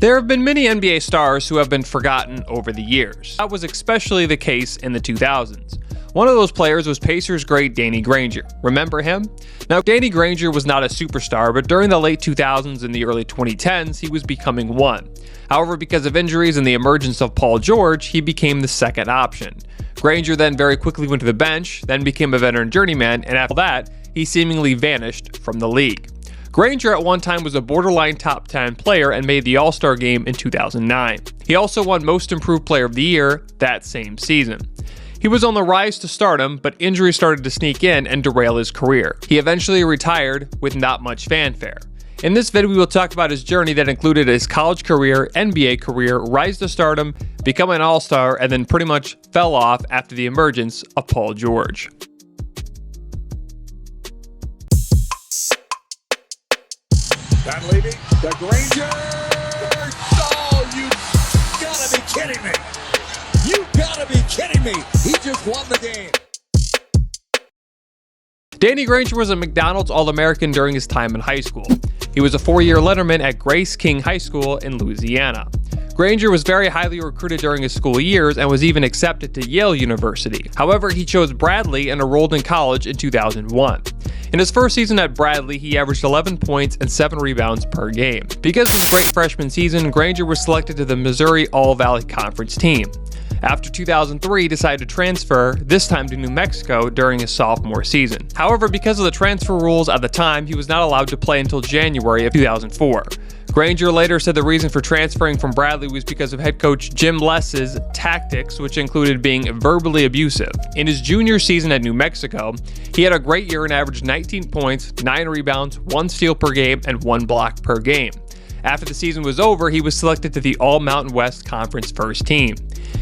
There have been many NBA stars who have been forgotten over the years. That was especially the case in the 2000s. One of those players was Pacers great Danny Granger. Remember him? Now, Danny Granger was not a superstar, but during the late 2000s and the early 2010s, he was becoming one. However, because of injuries and the emergence of Paul George, he became the second option. Granger then very quickly went to the bench, then became a veteran journeyman, and after that, he seemingly vanished from the league. Granger at one time was a borderline top 10 player and made the All-Star game in 2009. He also won Most Improved Player of the Year that same season. He was on the rise to stardom, but injuries started to sneak in and derail his career. He eventually retired with not much fanfare. In this video, we will talk about his journey that included his college career, NBA career, rise to stardom, become an all-star, and then pretty much fell off after the emergence of Paul George. That leaving to Granger. Oh, you gotta be kidding me. You gotta be kidding me. He just won the game. Danny Granger was a McDonald's All-American during his time in high school. He was a 4-year letterman at Grace King High School in Louisiana. Granger was very highly recruited during his school years and was even accepted to Yale University. However, he chose Bradley and enrolled in college in 2001. In his first season at Bradley, he averaged 11 points and 7 rebounds per game. Because of his great freshman season, Granger was selected to the Missouri All-Valley Conference team. After 2003, he decided to transfer, this time to New Mexico, during his sophomore season. However, because of the transfer rules at the time, he was not allowed to play until January of 2004. Granger later said the reason for transferring from Bradley was because of head coach Jim Less's tactics, which included being verbally abusive. In his junior season at New Mexico, he had a great year and averaged 19 points, 9 rebounds, 1 steal per game, and 1 block per game. After the season was over, he was selected to the All-Mountain West Conference first team.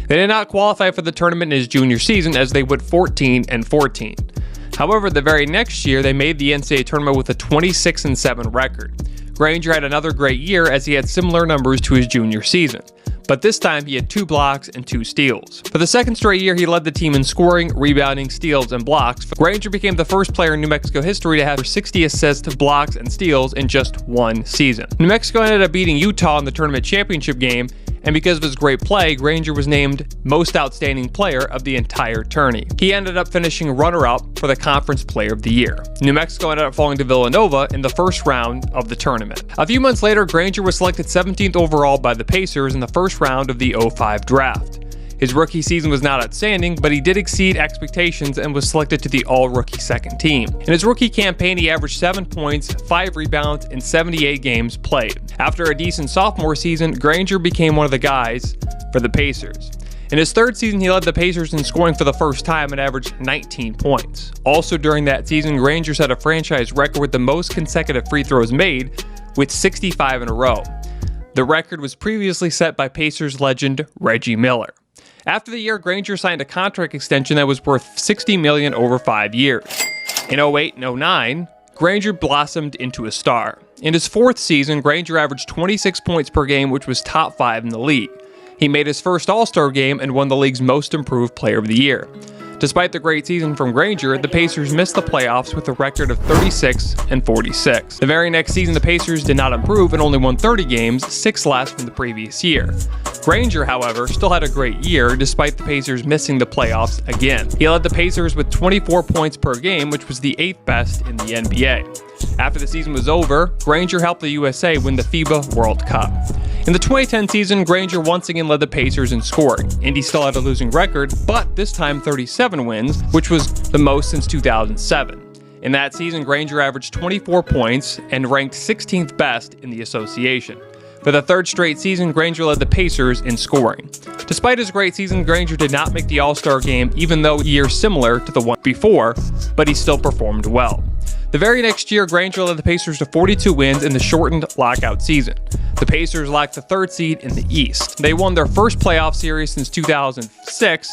They did not qualify for the tournament in his junior season as they went 14-14. However, the very next year, they made the NCAA tournament with a 26-7 record. Granger had another great year as he had similar numbers to his junior season, but this time he had 2 blocks and 2 steals. For the second straight year, he led the team in scoring, rebounding, steals, and blocks. Granger became the first player in New Mexico history to have 60 assists, blocks, and steals in just one season. New Mexico ended up beating Utah in the tournament championship game, and because of his great play, Granger was named Most Outstanding Player of the entire tourney. He ended up finishing runner-up for the Conference Player of the Year. New Mexico ended up falling to Villanova in the first round of the tournament. A few months later, Granger was selected 17th overall by the Pacers in the first round of the 2005 draft. His rookie season was not outstanding, but he did exceed expectations and was selected to the all-rookie second team. In his rookie campaign, he averaged 7 points, 5 rebounds, in 78 games played. After a decent sophomore season, Granger became one of the guys for the Pacers. In his third season, he led the Pacers in scoring for the first time and averaged 19 points. Also during that season, Granger set a franchise record with the most consecutive free throws made, with 65 in a row. The record was previously set by Pacers legend Reggie Miller. After the year, Granger signed a contract extension that was worth $60 million over 5 years. In 2008 and 2009, Granger blossomed into a star. In his fourth season, Granger averaged 26 points per game, which was top 5 in the league. He made his first All-Star game and won the league's Most Improved Player of the Year. Despite the great season from Granger, the Pacers missed the playoffs with a record of 36-46. The very next season, the Pacers did not improve and only won 30 games, 6 less from the previous year. Granger, however, still had a great year despite the Pacers missing the playoffs again. He led the Pacers with 24 points per game, which was the 8th best in the NBA. After the season was over, Granger helped the USA win the FIBA World Cup. In the 2010 season, Granger once again led the Pacers in scoring. Indy still had a losing record, but this time 37 wins, which was the most since 2007. In that season, Granger averaged 24 points and ranked 16th best in the association. For the third straight season, Granger led the Pacers in scoring. Despite his great season, Granger did not make the All-Star game, even though a year similar to the one before, but he still performed well. The very next year, Granger led the Pacers to 42 wins in the shortened lockout season. The Pacers lacked the 3rd seed in the East. They won their first playoff series since 2006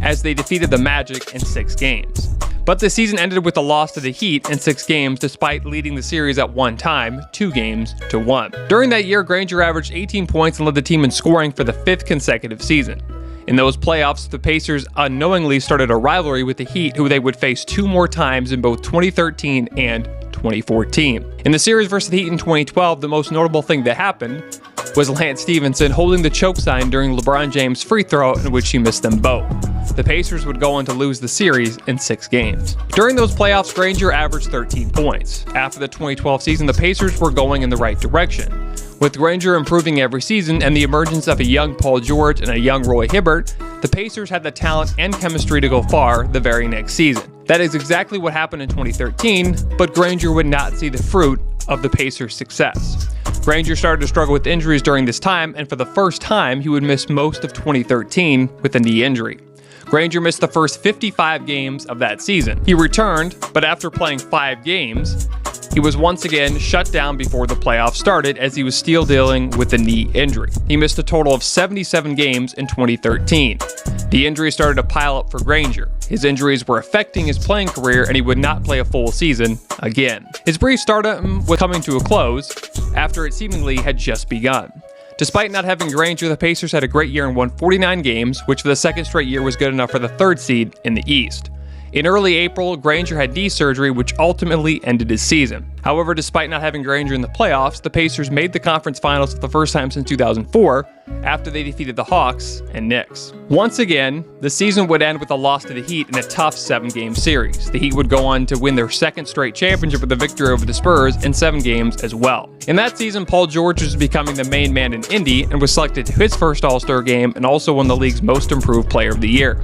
as they defeated the Magic in 6 games. But the season ended with a loss to the Heat in 6 games despite leading the series at one time, 2-1. During that year, Granger averaged 18 points and led the team in scoring for the 5th consecutive season. In those playoffs, the Pacers unknowingly started a rivalry with the Heat, who they would face 2 more times in both 2013 and 2014. In the series versus the Heat in 2012, the most notable thing that happened was Lance Stephenson holding the choke sign during LeBron James' free throw, in which he missed them both. The Pacers would go on to lose the series in 6 games. During those playoffs, Granger averaged 13 points. After the 2012 season, the Pacers were going in the right direction. With Granger improving every season and the emergence of a young Paul George and a young Roy Hibbert, the Pacers had the talent and chemistry to go far the very next season. That is exactly what happened in 2013, but Granger would not see the fruit of the Pacers' success. Granger started to struggle with injuries during this time, and for the first time, he would miss most of 2013 with a knee injury. Granger missed the first 55 games of that season. He returned, but after playing 5 games, he was once again shut down before the playoffs started as he was still dealing with a knee injury. He missed a total of 77 games in 2013. The injuries started to pile up for Granger. His injuries were affecting his playing career, and he would not play a full season again. His brief stardom was coming to a close after it seemingly had just begun. Despite not having Granger, the Pacers had a great year and won 49 games, which for the second straight year was good enough for the 3rd seed in the East. In early April, Granger had knee surgery, which ultimately ended his season. However, despite not having Granger in the playoffs, the Pacers made the conference finals for the first time since 2004, after they defeated the Hawks and Knicks. Once again, the season would end with a loss to the Heat in a tough 7-game series. The Heat would go on to win their 2nd straight championship with a victory over the Spurs in 7 games as well. In that season, Paul George was becoming the main man in Indy and was selected to his first All-Star game and also won the league's Most Improved Player of the Year.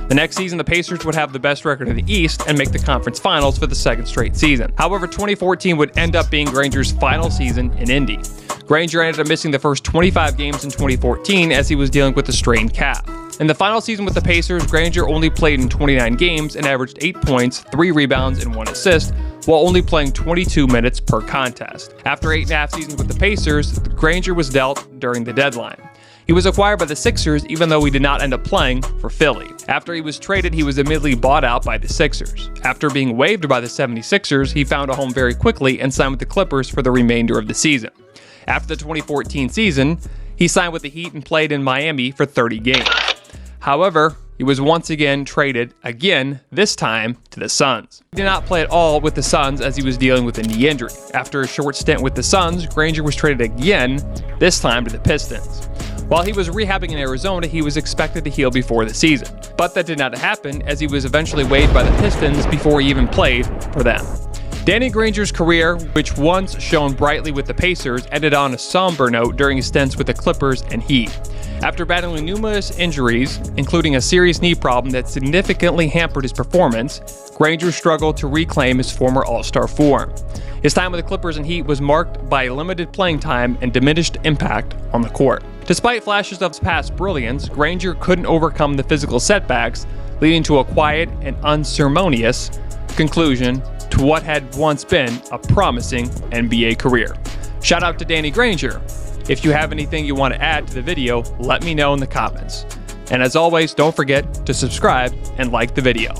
The next season, the Pacers would have the best record in the East and make the conference finals for the 2nd straight season. However, 2014 would end up being Granger's final season in Indy. Granger ended up missing the first 25 games in 2014 as he was dealing with a strained calf. In the final season with the Pacers, Granger only played in 29 games and averaged 8 points, 3 rebounds, and 1 assist, while only playing 22 minutes per contest. After 8.5 seasons with the Pacers, Granger was dealt during the deadline. He was acquired by the Sixers, even though he did not end up playing for Philly. After he was traded, he was immediately bought out by the Sixers. After being waived by the 76ers, he found a home very quickly and signed with the Clippers for the remainder of the season. After the 2014 season, he signed with the Heat and played in Miami for 30 games. However, he was once again traded again, this time to the Suns. He did not play at all with the Suns as he was dealing with a knee injury. After a short stint with the Suns, Granger was traded again, this time to the Pistons. While he was rehabbing in Arizona, he was expected to heal before the season. But that did not happen as he was eventually waived by the Pistons before he even played for them. Danny Granger's career, which once shone brightly with the Pacers, ended on a somber note during his stints with the Clippers and Heat. After battling numerous injuries, including a serious knee problem that significantly hampered his performance, Granger struggled to reclaim his former All-Star form. His time with the Clippers and Heat was marked by limited playing time and diminished impact on the court. Despite flashes of his past brilliance, Granger couldn't overcome the physical setbacks, leading to a quiet and unceremonious conclusion to what had once been a promising NBA career. Shout out to Danny Granger. If you have anything you want to add to the video, let me know in the comments. And as always, don't forget to subscribe and like the video.